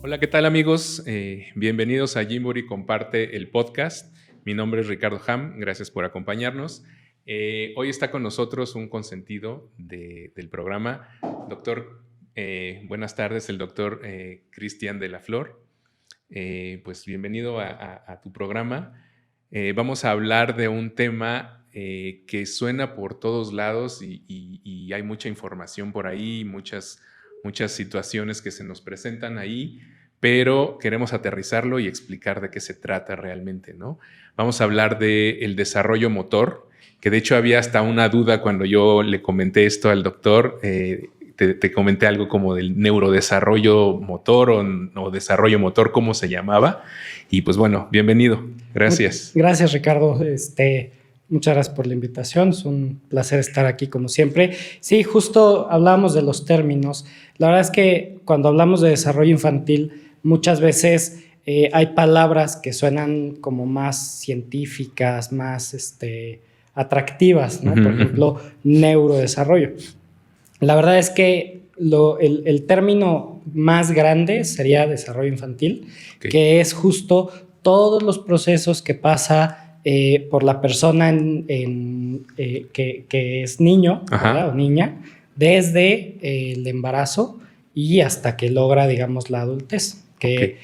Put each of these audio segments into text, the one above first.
Hola, ¿qué tal amigos? Bienvenidos a Gymboree Comparte el podcast. Mi nombre es Ricardo Ham, gracias por acompañarnos. Hoy está con nosotros un consentido del programa, doctor, buenas tardes, el doctor Cristian de la Flor. Pues bienvenido a tu programa. Vamos a hablar de un tema que suena por todos lados y hay mucha información por ahí, muchas situaciones que se nos presentan ahí, pero queremos aterrizarlo y explicar de qué se trata realmente, ¿no? Vamos a hablar del desarrollo motor, que de hecho había hasta una duda cuando yo le comenté esto al doctor. Te comenté algo como del neurodesarrollo motor o desarrollo motor, cómo se llamaba. Y pues bueno, bienvenido. Gracias. Gracias, Ricardo. Muchas gracias por la invitación. Es un placer estar aquí como siempre. Sí, justo hablábamos de los términos. La verdad es que cuando hablamos de desarrollo infantil, muchas veces hay palabras que suenan como más científicas, más atractivas, ¿no? Por ejemplo, neurodesarrollo. La verdad es que el término más grande sería desarrollo infantil, okay, que es justo todos los procesos que pasa por la persona que es niño, ¿verdad? O niña, desde el embarazo y hasta que logra, digamos, la adultez, que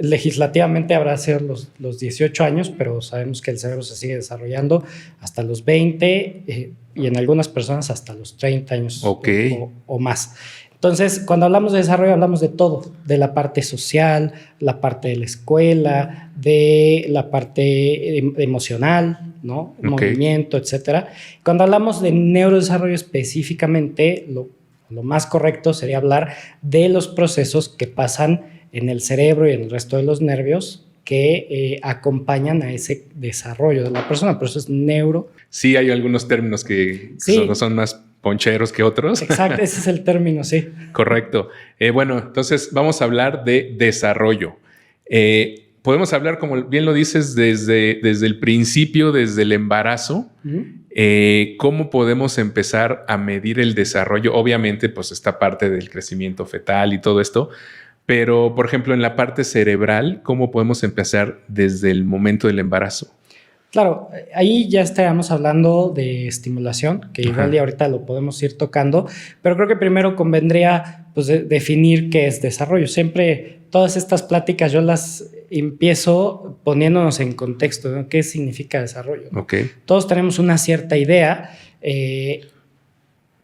legislativamente habrá sido los 18 años, pero sabemos que el cerebro se sigue desarrollando hasta los 20 y en algunas personas hasta los 30 años o más. Entonces, cuando hablamos de desarrollo, hablamos de todo, de la parte social, la parte de la escuela, de la parte emocional, ¿no? Movimiento, etcétera. Cuando hablamos de neurodesarrollo específicamente, lo más correcto sería hablar de los procesos que pasan en el cerebro y en el resto de los nervios que acompañan a ese desarrollo de la persona. Por eso es neuro. Sí, hay algunos términos que son más poncheros que otros. Exacto, ese es el término, sí. Correcto. Bueno, entonces vamos a hablar de desarrollo. Podemos hablar, como bien lo dices, desde el principio, desde el embarazo. ¿Cómo podemos empezar a medir el desarrollo? Obviamente, pues esta parte del crecimiento fetal y todo esto. Pero, por ejemplo, en la parte cerebral, ¿cómo podemos empezar desde el momento del embarazo? Claro, ahí ya estaríamos hablando de estimulación, que igual y ahorita lo podemos ir tocando, pero creo que primero convendría pues, definir qué es desarrollo. Siempre todas estas pláticas yo las empiezo poniéndonos en contexto, ¿no? ¿Qué significa desarrollo? Okay. Todos tenemos una cierta idea,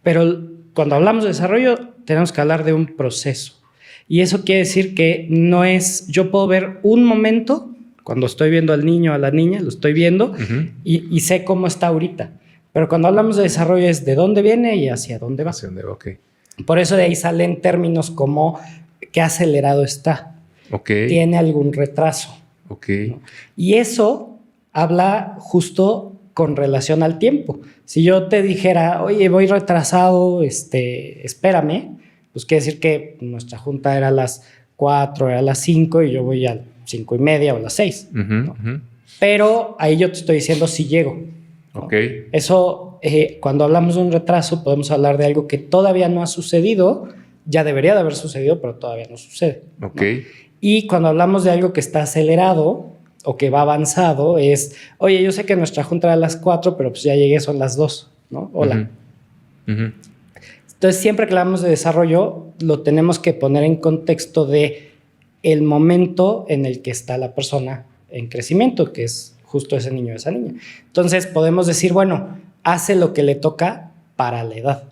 pero cuando hablamos de desarrollo tenemos que hablar de un proceso. Y eso quiere decir que no es, yo puedo ver un momento, cuando estoy viendo al niño o a la niña, lo estoy viendo y sé cómo está ahorita. Pero cuando hablamos de desarrollo es de dónde viene y hacia dónde va. Hacia dónde va, ok. Por eso de ahí salen términos como qué acelerado está. Okay. Tiene algún retraso. Okay. ¿No? Y eso habla justo con relación al tiempo. Si yo te dijera, oye, voy retrasado, espérame, pues quiere decir que nuestra junta era a las 4, era a las 5 y yo voy a 5:30 o a las 6. ¿No? Pero ahí yo te estoy diciendo si llego. ¿No? Okay. Eso, cuando hablamos de un retraso, podemos hablar de algo que todavía no ha sucedido, ya debería de haber sucedido, pero todavía no sucede. Okay. ¿No? Y cuando hablamos de algo que está acelerado o que va avanzado, es, oye, yo sé que nuestra junta era a las 4, pero pues ya llegué, son las 2, ¿no? Hola. Entonces, siempre que hablamos de desarrollo, lo tenemos que poner en contexto de el momento en el que está la persona en crecimiento, que es justo ese niño o esa niña. Entonces, podemos decir, bueno, hace lo que le toca para la edad.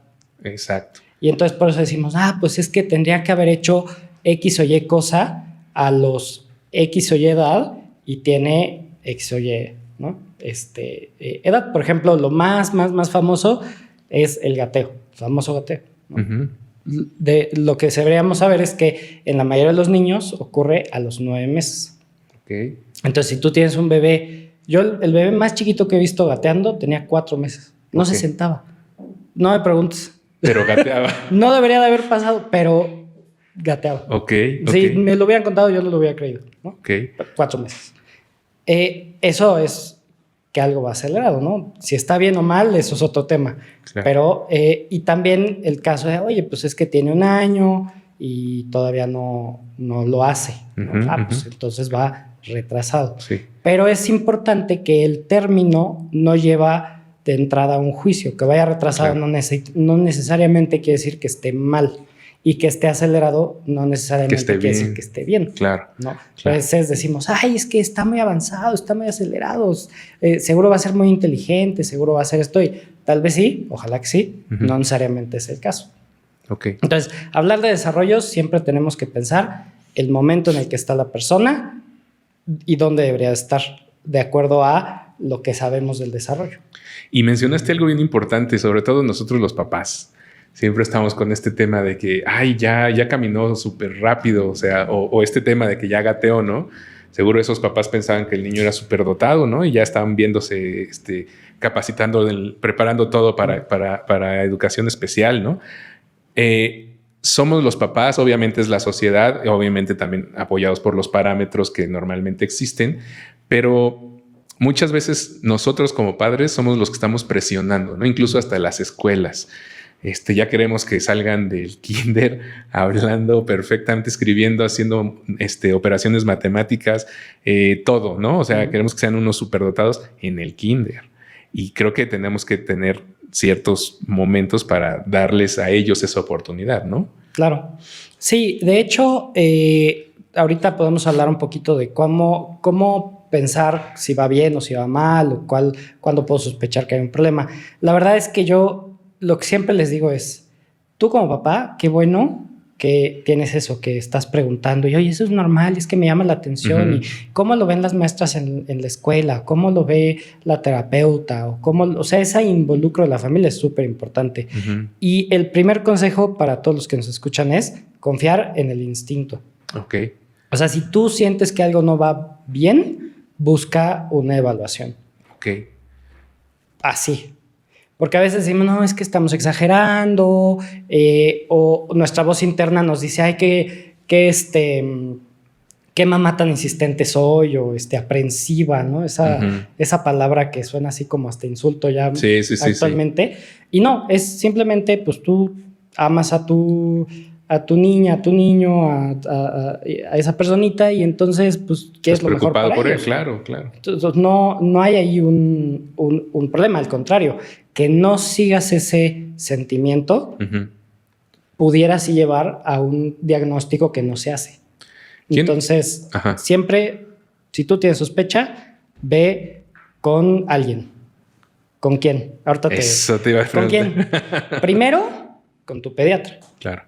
Exacto. Y entonces por eso decimos, pues es que tendría que haber hecho X o Y cosa a los X o Y edad y tiene X o Y, ¿no? Edad. Por ejemplo, lo más famoso es el gateo, el famoso gateo, ¿no? De lo que deberíamos saber es que en la mayoría de los niños ocurre a los 9 meses. Okay. Entonces, si tú tienes un bebé, yo el bebé más chiquito que he visto gateando tenía 4 meses. No se sentaba. No me preguntes. Pero gateaba. No debería de haber pasado, pero gateaba. Okay. Si me lo hubieran contado, yo no lo hubiera creído, ¿no? Okay. 4 meses. Eso es que algo va acelerado, ¿no? Si está bien o mal, eso es otro tema. Claro. Pero, y también el caso de, oye, pues es que tiene 1 año y todavía no lo hace, ¿no? Pues entonces va retrasado. Sí. Pero es importante que el término no lleva de entrada a un juicio. Que vaya retrasado no necesariamente quiere decir que esté mal, y que esté acelerado no necesariamente quiere decir que esté bien. Claro. ¿no? A veces decimos, ay, es que está muy avanzado, está muy acelerado, seguro va a ser muy inteligente, seguro va a ser esto, y tal vez sí, ojalá que sí, no necesariamente es el caso. Okay. Entonces, hablar de desarrollo siempre tenemos que pensar el momento en el que está la persona y dónde debería estar, de acuerdo a lo que sabemos del desarrollo. Y mencionaste algo bien importante, sobre todo nosotros los papás. Siempre estamos con este tema de que, ay, ya caminó súper rápido, o sea, o este tema de que ya gateó, ¿no? Seguro esos papás pensaban que el niño era súper dotado, ¿no? Y ya estaban viéndose, capacitando, preparando todo para educación especial, ¿no? Somos los papás, obviamente es la sociedad, obviamente también apoyados por los parámetros que normalmente existen, pero muchas veces nosotros como padres somos los que estamos presionando, ¿no? Incluso hasta las escuelas. Ya queremos que salgan del kinder hablando perfectamente, escribiendo, haciendo operaciones matemáticas, todo, ¿no? O sea, queremos que sean unos superdotados en el kinder. Y creo que tenemos que tener ciertos momentos para darles a ellos esa oportunidad, ¿no? Claro. Sí, de hecho, ahorita podemos hablar un poquito de cómo pensar si va bien o si va mal, o cuándo puedo sospechar que hay un problema. La verdad es que yo lo que siempre les digo es, tú como papá, qué bueno que tienes eso, que estás preguntando, y oye, eso es normal, es que me llama la atención, y cómo lo ven las maestras en la escuela, cómo lo ve la terapeuta, o sea, ese involucro de la familia es súper importante. Y el primer consejo para todos los que nos escuchan es confiar en el instinto. Ok. O sea, si tú sientes que algo no va bien, busca una evaluación. Ok. Así. Porque a veces decimos, no, es que estamos exagerando, o nuestra voz interna nos dice, ay, qué mamá tan insistente soy, o aprensiva, ¿no? Esa palabra que suena así como hasta insulto ya actualmente. Sí. Y no, es simplemente, pues tú amas a tu niña, a tu niño, a esa personita, y entonces, pues, quieres lo mejor para ellos. Preocupado por él, claro. Entonces, no hay ahí un problema, al contrario, que no sigas ese sentimiento pudiera así llevar a un diagnóstico que no se hace. Entonces, siempre, si tú tienes sospecha, ve con alguien. ¿Con quién? Ahorita Eso te iba a preguntar. ¿Con quién? Primero, con tu pediatra. Claro.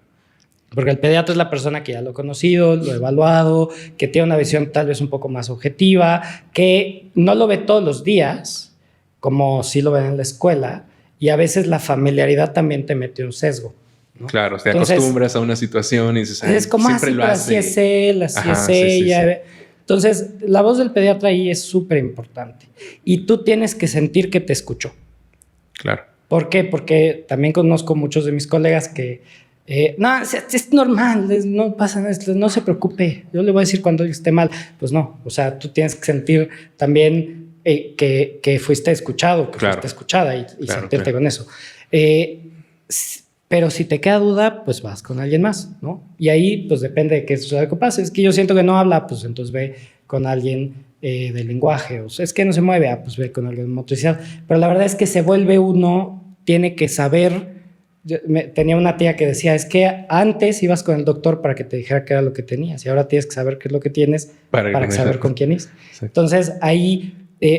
Porque el pediatra es la persona que ya lo ha conocido, lo ha evaluado, que tiene una visión tal vez un poco más objetiva, que no lo ve todos los días, como sí lo ven en la escuela, y a veces la familiaridad también te mete un sesgo, ¿no? Claro, te acostumbras a una situación y dices, es como siempre lo hace. Así es él, así es ella. Sí. Entonces, la voz del pediatra ahí es súper importante. Y tú tienes que sentir que te escuchó. Claro. ¿Por qué? Porque también conozco muchos de mis colegas que no, es normal, no pasa nada, no se preocupe, yo le voy a decir cuando esté mal. Pues no, o sea, tú tienes que sentir también que fuiste escuchado, que fuiste escuchada y sentirte con eso. Pero si te queda duda, pues vas con alguien más, ¿no? Y ahí, pues depende de qué es lo que pasa. Es que yo siento que no habla, pues entonces ve con alguien de lenguaje. O sea, es que no se mueve, pues ve con alguien de motricidad. Pero la verdad es que se vuelve uno, tiene que saber. Tenía una tía que decía, es que antes ibas con el doctor para que te dijera qué era lo que tenías, y ahora tienes que saber qué es lo que tienes para saber con quién es. Sí. Entonces, ahí,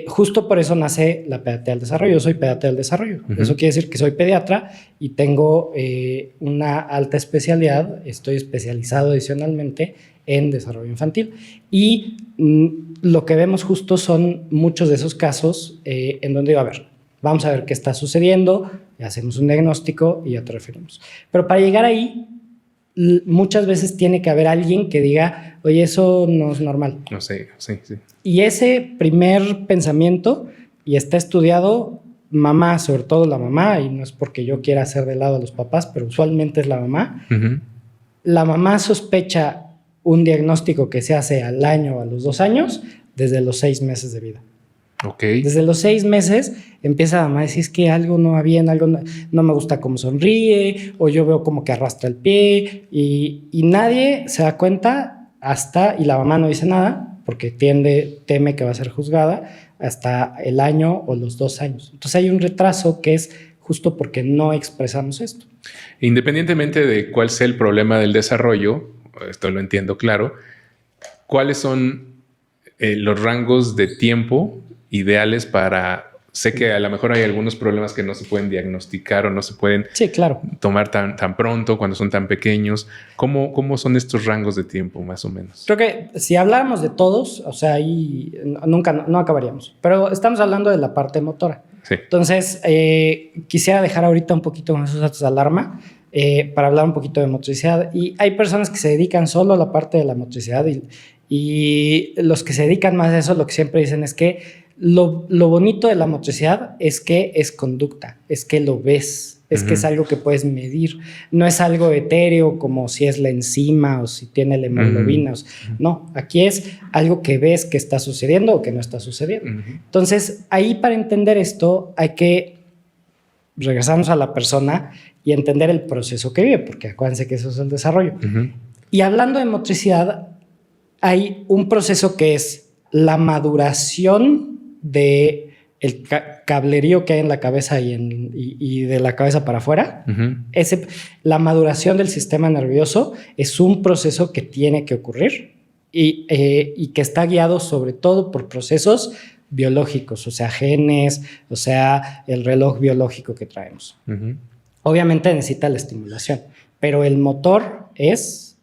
justo por eso nace la pediatría del desarrollo. Yo soy pediatra del desarrollo. Eso quiere decir que soy pediatra y tengo una alta especialidad. Estoy especializado adicionalmente en desarrollo infantil. Y lo que vemos justo son muchos de esos casos en donde digo, a ver, vamos a ver qué está sucediendo, hacemos un diagnóstico y ya te referimos. Pero para llegar ahí, muchas veces tiene que haber alguien que diga, oye, eso no es normal. No sé, sí. Y ese primer pensamiento, y está estudiado, mamá, sobre todo la mamá, y no es porque yo quiera hacer de lado a los papás, pero usualmente es la mamá. La mamá sospecha un diagnóstico que se hace al año o a los 2 años desde los 6 meses de vida. Okay. Desde los 6 meses empieza a decir, es que algo no va bien, algo no me gusta cómo sonríe, o yo veo como que arrastra el pie, y nadie se da cuenta y la mamá no dice nada, porque teme que va a ser juzgada, hasta el año o los 2 años. Entonces hay un retraso que es justo porque no expresamos esto. Independientemente de cuál sea el problema del desarrollo, esto lo entiendo claro, ¿cuáles son los rangos de tiempo ideales para... Sé que a lo mejor hay algunos problemas que no se pueden diagnosticar o no se pueden tomar tan pronto cuando son tan pequeños. ¿Cómo son estos rangos de tiempo, más o menos? Creo que si habláramos de todos, o sea, ahí no acabaríamos. Pero estamos hablando de la parte motora. Sí. Entonces, quisiera dejar ahorita un poquito con esos datos de alarma para hablar un poquito de motricidad. Y hay personas que se dedican solo a la parte de la motricidad y los que se dedican más a eso, lo que siempre dicen es que lo bonito de la motricidad es que es conducta, es que lo ves, es que es algo que puedes medir, no es algo etéreo como si es la enzima o si tiene la hemoglobina. No, aquí es algo que ves que está sucediendo o que no está sucediendo. Entonces, ahí para entender esto hay que regresarnos a la persona y entender el proceso que vive, porque acuérdense que eso es el desarrollo. Y hablando de motricidad, hay un proceso que es la maduración de el cablerío que hay en la cabeza y de la cabeza para afuera. La maduración del sistema nervioso es un proceso que tiene que ocurrir y que está guiado sobre todo por procesos biológicos, o sea, genes, o sea, el reloj biológico que traemos. Obviamente necesita la estimulación, pero el motor es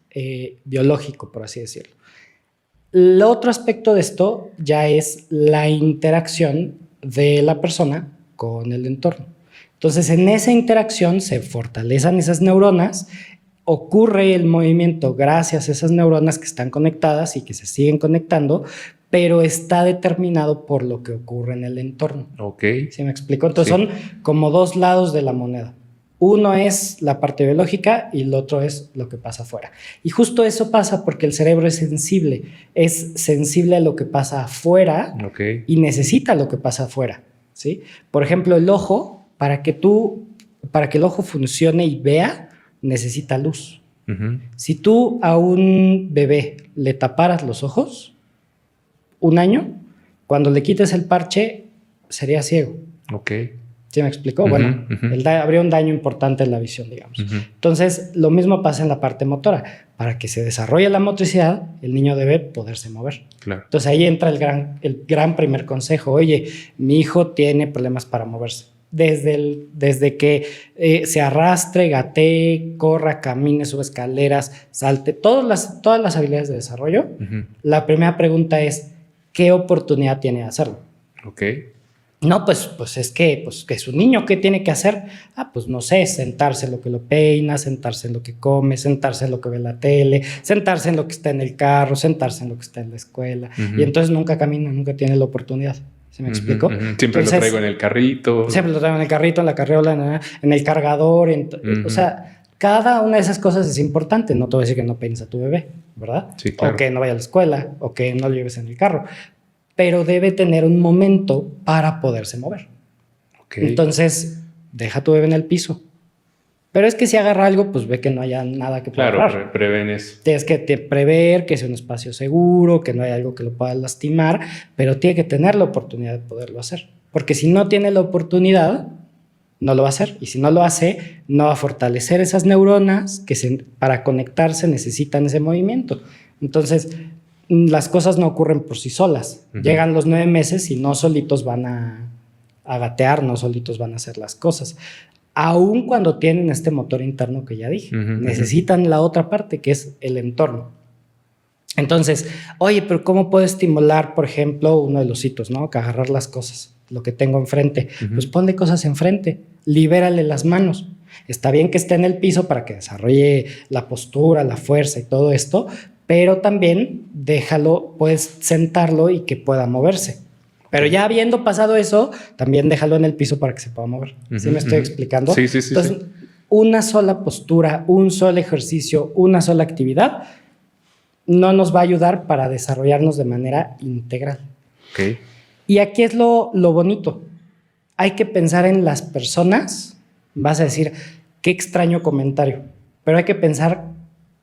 biológico, por así decirlo. El otro aspecto de esto ya es la interacción de la persona con el entorno. Entonces, en esa interacción se fortalecen esas neuronas, ocurre el movimiento gracias a esas neuronas que están conectadas y que se siguen conectando, pero está determinado por lo que ocurre en el entorno. ¿Sí me explico? Entonces, son como 2 lados de la moneda. Uno es la parte biológica y el otro es lo que pasa afuera. Y justo eso pasa porque el cerebro es sensible a lo que pasa afuera y necesita lo que pasa afuera, ¿sí? Por ejemplo, el ojo, para que el ojo funcione y vea, necesita luz. Si tú a un bebé le taparas los ojos, 1 año, cuando le quites el parche, sería ciego. ¿Sí me explicó? Bueno, habría un daño importante en la visión, digamos. Entonces, lo mismo pasa en la parte motora. Para que se desarrolle la motricidad, el niño debe poderse mover. Entonces, ahí entra el gran primer consejo. Oye, mi hijo tiene problemas para moverse. Desde que se arrastre, gatee, corra, camine, sube escaleras, salte, todas las habilidades de desarrollo, la primera pregunta es, ¿qué oportunidad tiene de hacerlo? No, pues es que es un niño, ¿qué tiene que hacer? Pues no sé, sentarse en lo que lo peina, sentarse en lo que come, sentarse en lo que ve la tele, sentarse en lo que está en el carro, sentarse en lo que está en la escuela. Y entonces nunca camina, nunca tiene la oportunidad. ¿Se me explicó? Siempre entonces, lo traigo en el carrito. Siempre lo traigo en el carrito, en la carriola, en el cargador. O sea, cada una de esas cosas es importante. No te voy a decir que no peines a tu bebé, ¿verdad? Sí, claro. O que no vaya a la escuela, o que no lo lleves en el carro. Pero debe tener un momento para poderse mover. Entonces, deja a tu bebé en el piso. Pero es que si agarra algo, pues ve que no haya nada que pueda agarrar. Claro, prevenes. Tienes que prever que sea un espacio seguro, que no haya algo que lo pueda lastimar, pero tiene que tener la oportunidad de poderlo hacer. Porque si no tiene la oportunidad, no lo va a hacer. Y si no lo hace, no va a fortalecer esas neuronas que para conectarse necesitan ese movimiento. Entonces, las cosas no ocurren por sí solas. Llegan los 9 meses y no solitos van a gatear, no solitos van a hacer las cosas. Aún cuando tienen este motor interno que ya dije, necesitan la otra parte que es el entorno. Entonces, oye, pero ¿cómo puedo estimular, por ejemplo, uno de los hitos, ¿no? Que agarrar las cosas, lo que tengo enfrente. Pues ponle cosas enfrente, libérale las manos. Está bien que esté en el piso para que desarrolle la postura, la fuerza y todo esto, pero también puedes sentarlo y que pueda moverse. Pero ya habiendo pasado eso, también déjalo en el piso para que se pueda mover. ¿Sí me estoy explicando? Sí. Entonces, una sola postura, un solo ejercicio, una sola actividad no nos va a ayudar para desarrollarnos de manera integral. Y aquí es lo bonito. Hay que pensar en las personas. Vas a decir, qué extraño comentario. Pero hay que pensar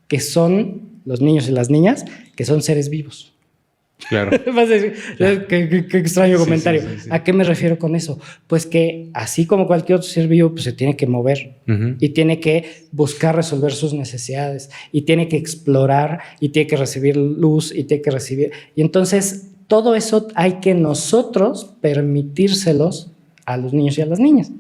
que son los niños y las niñas, que son seres vivos. Claro. Vas a decir, Claro. Qué extraño comentario. Sí. ¿A qué me refiero con eso? Pues que así como cualquier otro ser vivo, pues se tiene que mover y tiene que buscar resolver sus necesidades y tiene que explorar y tiene que recibir luz y tiene que recibir... Y entonces todo eso hay que nosotros permitírselos a los niños y a las niñas.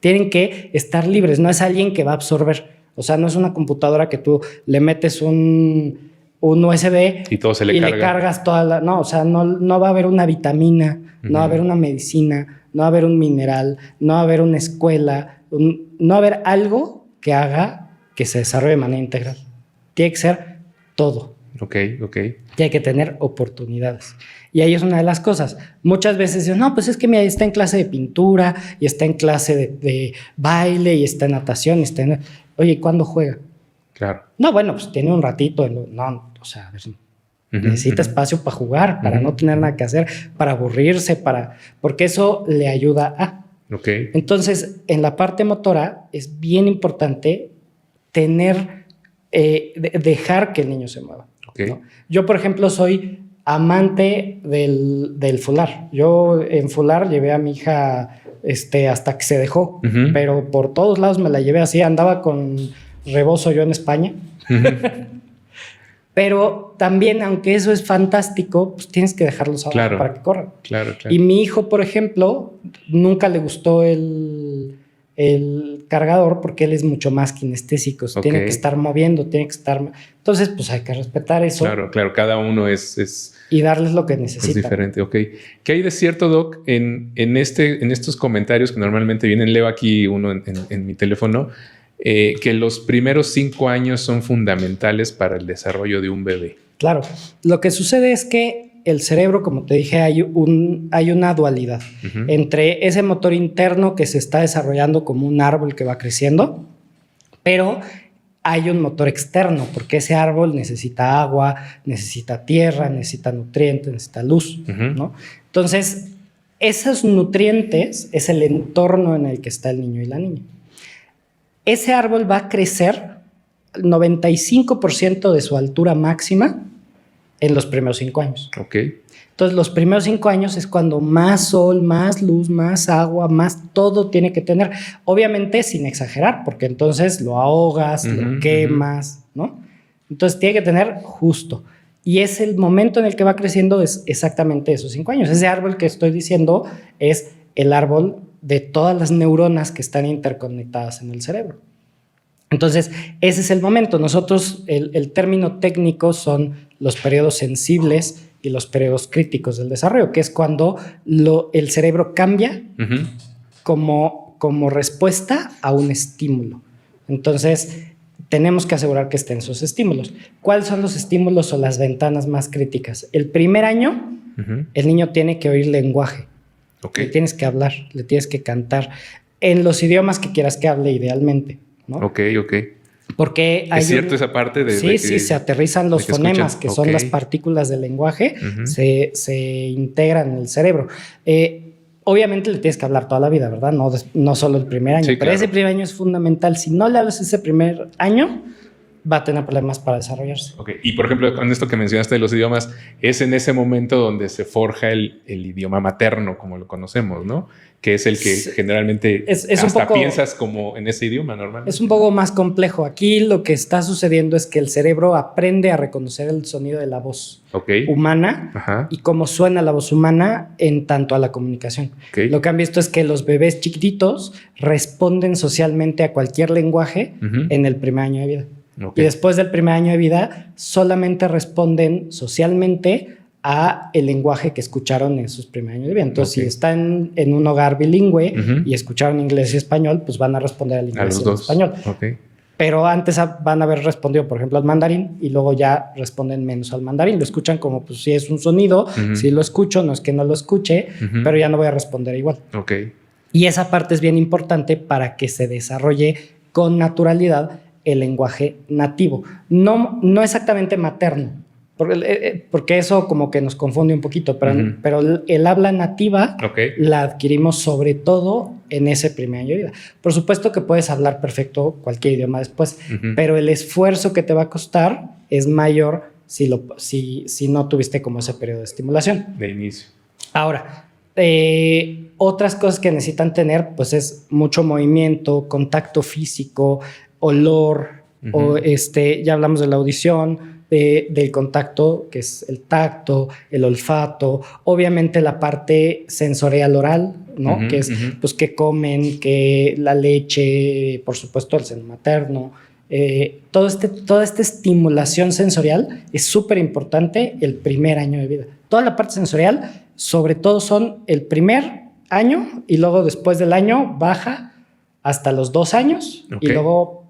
Tienen que estar libres, no es alguien que va a absorber. O sea, no es una computadora que tú le metes un USB y todo se le carga. Le cargas toda la... No, o sea, no va a haber una vitamina, no va a haber una medicina, no va a haber un mineral, no va a haber una escuela, no va a haber algo que haga que se desarrolle de manera integral. Tiene que ser todo. Ok. Tiene que tener oportunidades. Y ahí es una de las cosas. Muchas veces dicen, no, pues es que mira, está en clase de pintura, y está en clase de baile, y está en natación, y está en... Oye, ¿y cuándo juega? Claro. No, bueno, pues tiene un ratito. No, o sea, necesita espacio para jugar, para no tener nada que hacer, para aburrirse, porque eso le ayuda a... Ok. Entonces, en la parte motora es bien importante dejar que el niño se mueva. Okay. ¿No? Yo, por ejemplo, soy amante del fular. Yo en fular llevé a mi hija hasta que se dejó, pero por todos lados me la llevé así, andaba con rebozo yo en España. Pero también, aunque eso es fantástico, pues tienes que dejarlos abajo para que corran. Claro. Y mi hijo, por ejemplo, nunca le gustó el cargador porque él es mucho más kinestésico. Okay. Tiene que estar moviendo, tiene que estar... Entonces, pues hay que respetar eso. Claro. Cada uno es... Y darles lo que necesitan. Es diferente, ok. ¿Qué hay de cierto, Doc, en estos comentarios que normalmente vienen? Leo aquí uno en mi teléfono, que los primeros 5 años son fundamentales para el desarrollo de un bebé. Claro. Lo que sucede es que el cerebro, como te dije, hay una dualidad entre ese motor interno que se está desarrollando como un árbol que va creciendo, pero hay un motor externo, porque ese árbol necesita agua, necesita tierra, necesita nutrientes, necesita luz, ¿no? Entonces, esos nutrientes es el entorno en el que está el niño y la niña. Ese árbol va a crecer 95% de su altura máxima en los primeros 5 años. Ok. Entonces, los primeros 5 años es cuando más sol, más luz, más agua, más todo tiene que tener. Obviamente sin exagerar, porque entonces lo ahogas, lo quemas, ¿no? Entonces, tiene que tener justo. Y es el momento en el que va creciendo, es exactamente esos 5 años. Ese árbol que estoy diciendo es el árbol de todas las neuronas que están interconectadas en el cerebro. Entonces, ese es el momento. Nosotros, el término técnico son los periodos sensibles y los periodos críticos del desarrollo, que es cuando el cerebro cambia como respuesta a un estímulo. Entonces, tenemos que asegurar que estén esos estímulos. ¿Cuáles son los estímulos o las ventanas más críticas? El primer año, el niño tiene que oír lenguaje. Okay. Le tienes que hablar, le tienes que cantar en los idiomas que quieras que hable idealmente, ¿no? Ok. Porque hay ¿Es cierto esa parte de Sí, se aterrizan los fonemas, que son las partículas del lenguaje, se integran en el cerebro. Obviamente le tienes que hablar toda la vida, ¿verdad? No solo el primer año, pero ese primer año es fundamental. Si no le hablas ese primer año, va a tener problemas para desarrollarse. Okay. Y por ejemplo, con esto que mencionaste de los idiomas, es en ese momento donde se forja el idioma materno, como lo conocemos, ¿no? Que es el que generalmente es hasta un poco, piensas como en ese idioma normalmente. Es un poco más complejo. Aquí lo que está sucediendo es que el cerebro aprende a reconocer el sonido de la voz humana y cómo suena la voz humana en tanto a la comunicación. Lo que han visto es que los bebés chiquititos responden socialmente a cualquier lenguaje en el primer año de vida. Y después del primer año de vida solamente responden socialmente a el lenguaje que escucharon en sus primeros años de vida. Entonces, si están en un hogar bilingüe y escucharon inglés y español, pues van a responder al inglés y al español. Pero antes van a haber respondido, por ejemplo, al mandarín y luego ya responden menos al mandarín. Lo escuchan como, pues, si es un sonido, si lo escucho, no es que no lo escuche, pero ya no voy a responder igual. Y esa parte es bien importante para que se desarrolle con naturalidad el lenguaje nativo. No exactamente materno, Porque eso como que nos confunde un poquito, pero el habla nativa la adquirimos sobre todo en ese primer año de vida. Por supuesto que puedes hablar perfecto cualquier idioma después, pero el esfuerzo que te va a costar es mayor si no tuviste como ese periodo de estimulación. De inicio. Ahora, otras cosas que necesitan tener, pues es mucho movimiento, contacto físico, olor, ya hablamos de la audición, del contacto, que es el tacto, el olfato, obviamente la parte sensorial oral, ¿no? Que es, pues, que comen, que la leche, por supuesto, el seno materno. Toda esta estimulación sensorial es súper importante el primer año de vida. Toda la parte sensorial, sobre todo, son el primer año y luego después del año baja hasta los 2 años y luego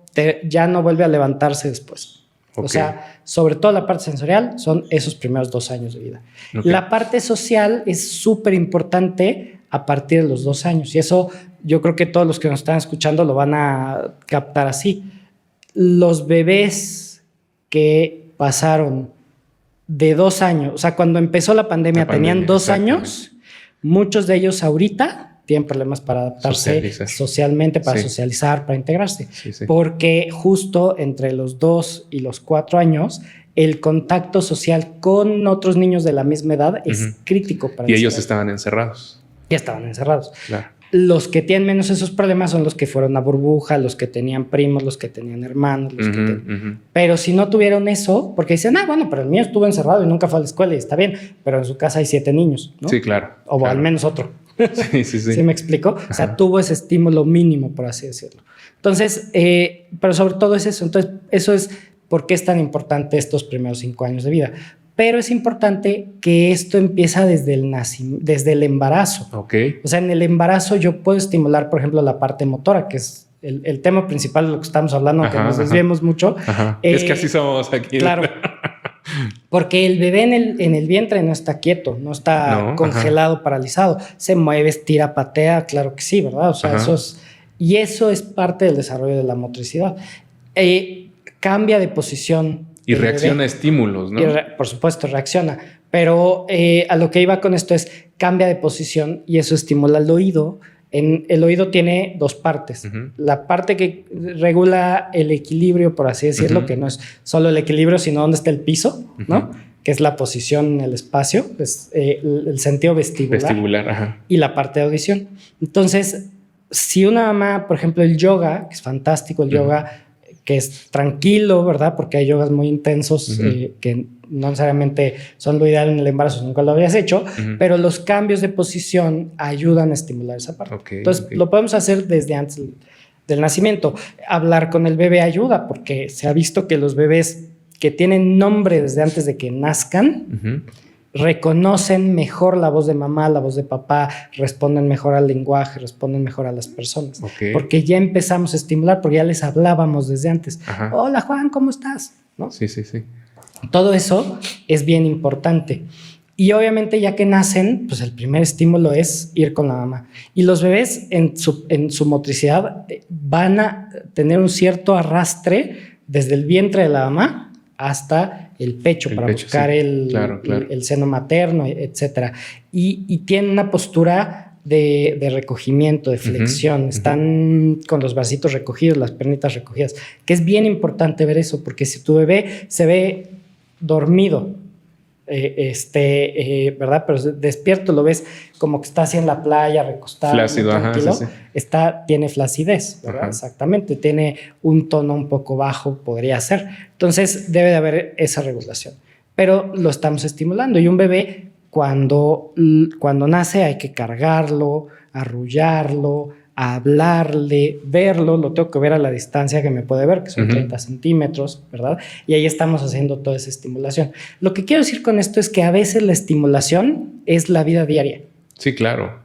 ya no vuelve a levantarse después. O sea, sobre todo la parte sensorial son esos primeros 2 años de vida. La parte social es súper importante a partir de los 2 años y eso yo creo que todos los que nos están escuchando lo van a captar así. Los bebés que pasaron de 2 años, o sea, cuando empezó la pandemia tenían 2 años, muchos de ellos ahorita tienen problemas para adaptarse socialmente, para socializar, para integrarse. Porque justo entre los 2 y los 4 años, el contacto social con otros niños de la misma edad es crítico para ellos. Y ellos estaban encerrados. Ya estaban encerrados. Claro. Los que tienen menos esos problemas son los que fueron a burbuja, los que tenían primos, los que tenían hermanos. Pero si no tuvieron eso, porque dicen, bueno, pero el mío estuvo encerrado y nunca fue a la escuela y está bien, pero en su casa hay 7 niños, ¿no? Sí, claro. O al menos otro. Sí. ¿Sí me explico? O sea, tuvo ese estímulo mínimo, por así decirlo. Entonces, pero sobre todo es eso. Entonces, eso es por qué es tan importante estos primeros 5 años de vida. Pero es importante que esto empieza desde el embarazo. O sea, en el embarazo yo puedo estimular, por ejemplo, la parte motora, que es el tema principal de lo que estamos hablando, aunque nos desviemos mucho. Es que así somos aquí. Claro. Porque el bebé en el vientre no está quieto, no está congelado, paralizado. Se mueve, estira, patea, claro que sí, ¿verdad? O sea, eso es parte del desarrollo de la motricidad. Cambia de posición. Y reacciona a estímulos, ¿no? Por supuesto, reacciona. Pero a lo que iba con esto es cambia de posición y eso estimula el oído. El oído tiene 2 partes. La parte que regula el equilibrio, por así decirlo, que no es solo el equilibrio, sino dónde está el piso, ¿no? Que es la posición en el espacio, es el sentido vestibular. Y la parte de audición. Entonces, si una mamá, por ejemplo, el yoga, que es fantástico, el yoga que es tranquilo, ¿verdad? Porque hay yogas muy intensos que no necesariamente son lo ideal en el embarazo, nunca lo habías hecho, pero los cambios de posición ayudan a estimular esa parte. Entonces, lo podemos hacer desde antes del nacimiento. Hablar con el bebé ayuda, porque se ha visto que los bebés que tienen nombre desde antes de que nazcan, reconocen mejor la voz de mamá, la voz de papá, responden mejor al lenguaje, responden mejor a las personas. Porque ya empezamos a estimular, porque ya les hablábamos desde antes. Hola, Juan, ¿cómo estás? ¿No? Sí. Todo eso es bien importante. Y obviamente ya que nacen, pues el primer estímulo es ir con la mamá. Y los bebés en su motricidad van a tener un cierto arrastre desde el vientre de la mamá hasta el pecho para buscar el seno materno, etcétera. Y tienen una postura de recogimiento, de flexión. Están con los bracitos recogidos, las piernitas recogidas, que es bien importante ver eso, porque si tu bebé se ve dormido, ¿verdad? Pero despierto, lo ves como que está así en la playa, recostado, flácido, tranquilo, tiene flacidez, ¿verdad? Exactamente, tiene un tono un poco bajo, podría ser. Entonces debe de haber esa regulación, pero lo estamos estimulando. Y un bebé cuando nace hay que cargarlo, arrullarlo, hablarle, verlo, lo tengo que ver a la distancia que me puede ver, que son 30 centímetros, ¿verdad? Y ahí estamos haciendo toda esa estimulación. Lo que quiero decir con esto es que a veces la estimulación es la vida diaria. Sí, claro.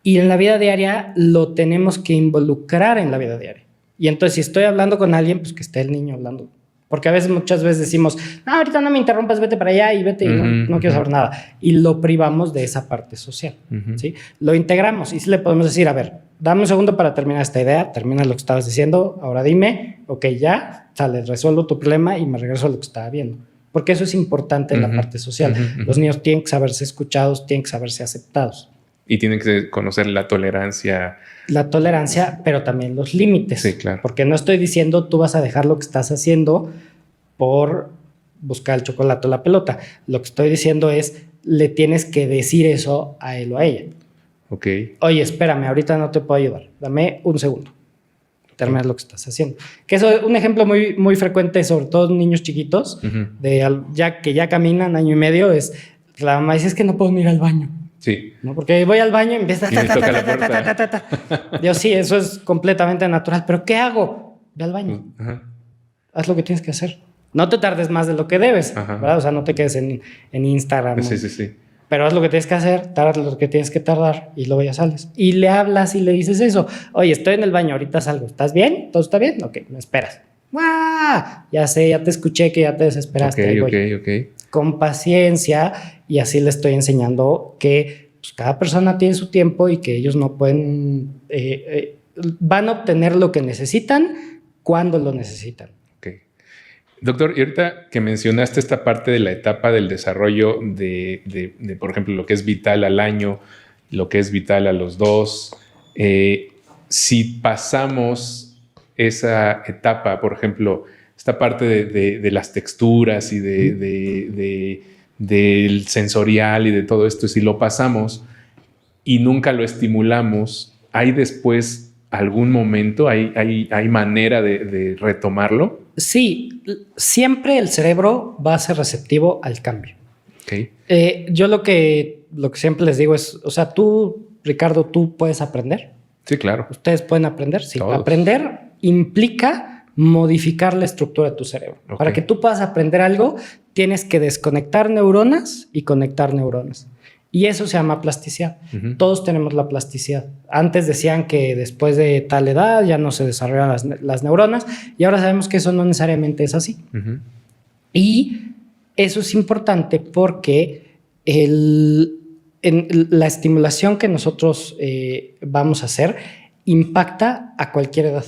Y en la vida diaria lo tenemos que involucrar en la vida diaria. Y entonces si estoy hablando con alguien, pues que esté el niño hablando. Porque muchas veces decimos, no, ahorita no me interrumpas, vete para allá y vete y no quiero saber nada. Y lo privamos de esa parte social, ¿sí? Lo integramos y sí le podemos decir, a ver, dame un segundo para terminar esta idea, termina lo que estabas diciendo, ahora dime, ok, ya, sale, resuelvo tu problema y me regreso a lo que estaba viendo. porque eso es importante en la parte social. Los niños tienen que saberse escuchados, tienen que saberse aceptados. Y tienen que conocer la tolerancia. La tolerancia, pero también los límites. Sí, claro. Porque no estoy diciendo tú vas a dejar lo que estás haciendo por buscar el chocolate o la pelota. Lo que estoy diciendo es, le tienes que decir eso a él o a ella. Ok. Oye, espérame, ahorita no te puedo ayudar. Dame un segundo. Terminas lo que estás haciendo. Que eso es un ejemplo muy, muy frecuente, sobre todo en niños chiquitos, que ya caminan año y medio, es la mamá dice, es que no puedo ir al baño. Sí. ¿No? Porque voy al baño y empieza a... Dios, sí, eso es completamente natural. ¿Pero qué hago? Ve al baño. Haz lo que tienes que hacer. No te tardes más de lo que debes, ¿verdad? O sea, no te quedes en Instagram. Sí. Pero haz lo que tienes que hacer, tarda lo que tienes que tardar y luego ya sales. Y le hablas y le dices eso. Oye, estoy en el baño, ahorita salgo. ¿Estás bien? ¿Todo está bien? Ok, me esperas. ¡Wow! Ya sé, ya te escuché que ya te desesperaste. Ok. Con paciencia, y así le estoy enseñando que pues, cada persona tiene su tiempo y que ellos no pueden... van a obtener lo que necesitan cuando lo necesitan. Doctor, y ahorita que mencionaste esta parte de la etapa del desarrollo de por ejemplo, lo que es vital al año, lo que es vital a los 2, si pasamos esa etapa, por ejemplo, esta parte de las texturas y del sensorial y de todo esto, si lo pasamos y nunca lo estimulamos, ¿hay después algún momento, hay manera de retomarlo? Sí, siempre el cerebro va a ser receptivo al cambio. Okay. Yo lo que siempre les digo es, o sea, tú, Ricardo, ¿tú puedes aprender? Sí, claro. ¿Ustedes pueden aprender? Sí. Todos. Aprender implica modificar la estructura de tu cerebro. Okay. Para que tú puedas aprender algo, tienes que desconectar neuronas y conectar neuronas. Y eso se llama plasticidad. Todos tenemos la plasticidad. Antes decían que después de tal edad ya no se desarrollan las neuronas y ahora sabemos que eso no necesariamente es así. Y eso es importante porque la estimulación que nosotros vamos a hacer impacta a cualquier edad.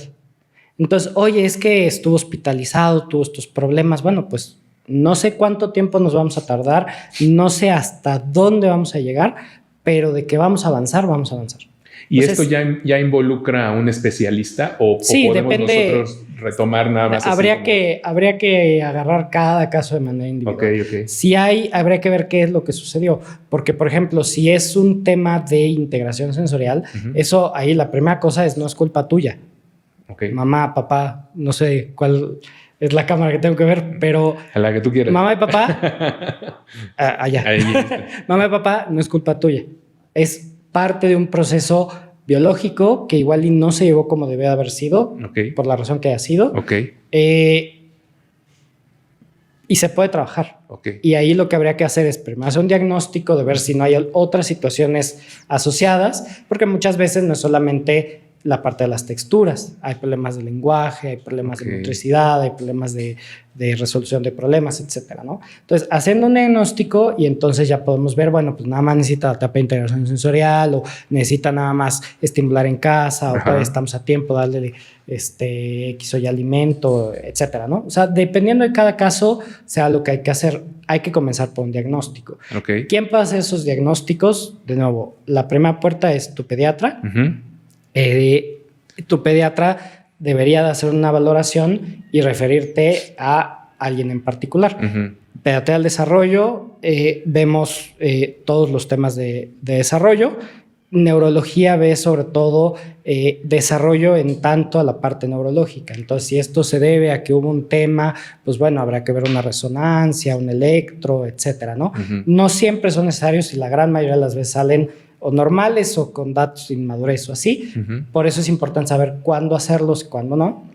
Entonces, oye, es que estuvo hospitalizado, tuvo estos problemas. Bueno, pues no sé cuánto tiempo nos vamos a tardar, no sé hasta dónde vamos a llegar, pero de que vamos a avanzar, vamos a avanzar. ¿Y entonces, esto ya involucra a un especialista o sí, podemos depende, nosotros retomar nada más? Habría que agarrar cada caso de manera individual. Okay. Si habría que ver qué es lo que sucedió. Porque, por ejemplo, si es un tema de integración sensorial, eso ahí la primera cosa no es culpa tuya. Okay. Mamá, papá, no sé cuál es la cámara que tengo que ver, pero... A la que tú quieras. Mamá y papá... allá. Mamá y papá no es culpa tuya. Es parte de un proceso biológico que igual y no se llevó como debe haber sido, por la razón que haya sido. Y se puede trabajar. Y ahí lo que habría que hacer es primero hacer un diagnóstico de ver si no hay otras situaciones asociadas, porque muchas veces no es solamente la parte de las texturas, hay problemas de lenguaje, hay problemas de motricidad, hay problemas de resolución de problemas, etcétera, ¿no? Entonces, haciendo un diagnóstico y entonces ya podemos ver, bueno, pues nada más necesita la etapa de integración sensorial o necesita nada más estimular en casa o todavía estamos a tiempo, darle X o Y alimento, etcétera, ¿no? O sea, dependiendo de cada caso, sea lo que hay que hacer, hay que comenzar por un diagnóstico. ¿Quién puede hacer esos diagnósticos? De nuevo, la primera puerta es tu pediatra. Tu pediatra debería de hacer una valoración y referirte a alguien en particular. Pediatría del desarrollo, vemos todos los temas de desarrollo. Neurología ve sobre todo desarrollo en tanto a la parte neurológica. Entonces, si esto se debe a que hubo un tema, pues bueno, habrá que ver una resonancia, un electro, etcétera, ¿no? No siempre son necesarios y la gran mayoría de las veces salen o normales o con datos de inmadurez o así. Por eso es importante saber cuándo hacerlos y cuándo no.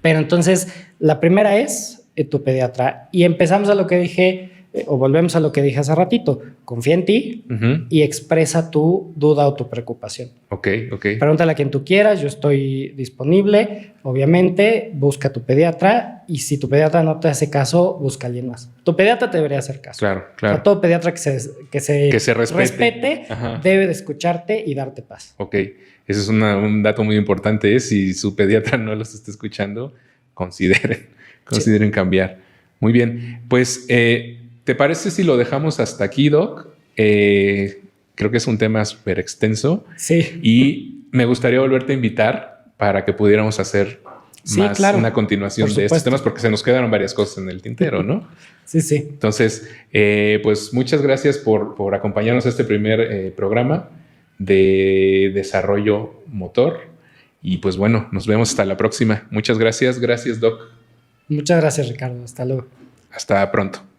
Pero entonces, la primera es tu pediatra. Y empezamos a lo que dije, o volvemos a lo que dije hace ratito. Confía en ti y expresa tu duda o tu preocupación. Pregúntale a quien tú quieras, yo estoy disponible. Obviamente, busca a tu pediatra y si tu pediatra no te hace caso, busca a alguien más. Tu pediatra te debería hacer caso. Claro. O sea, todo pediatra que se respete debe de escucharte y darte paz. Eso es un dato muy importante. Si su pediatra no los está escuchando, consideren cambiar. Muy bien. Pues, ¿te parece si lo dejamos hasta aquí, Doc? Creo que es un tema súper extenso. Sí. Y me gustaría volverte a invitar para que pudiéramos hacer más una continuación de estos temas, porque se nos quedaron varias cosas en el tintero, ¿no? Sí, sí. Entonces, pues muchas gracias por acompañarnos a este primer programa de desarrollo motor. Y pues bueno, nos vemos hasta la próxima. Muchas gracias. Gracias, Doc. Muchas gracias, Ricardo. Hasta luego. Hasta pronto.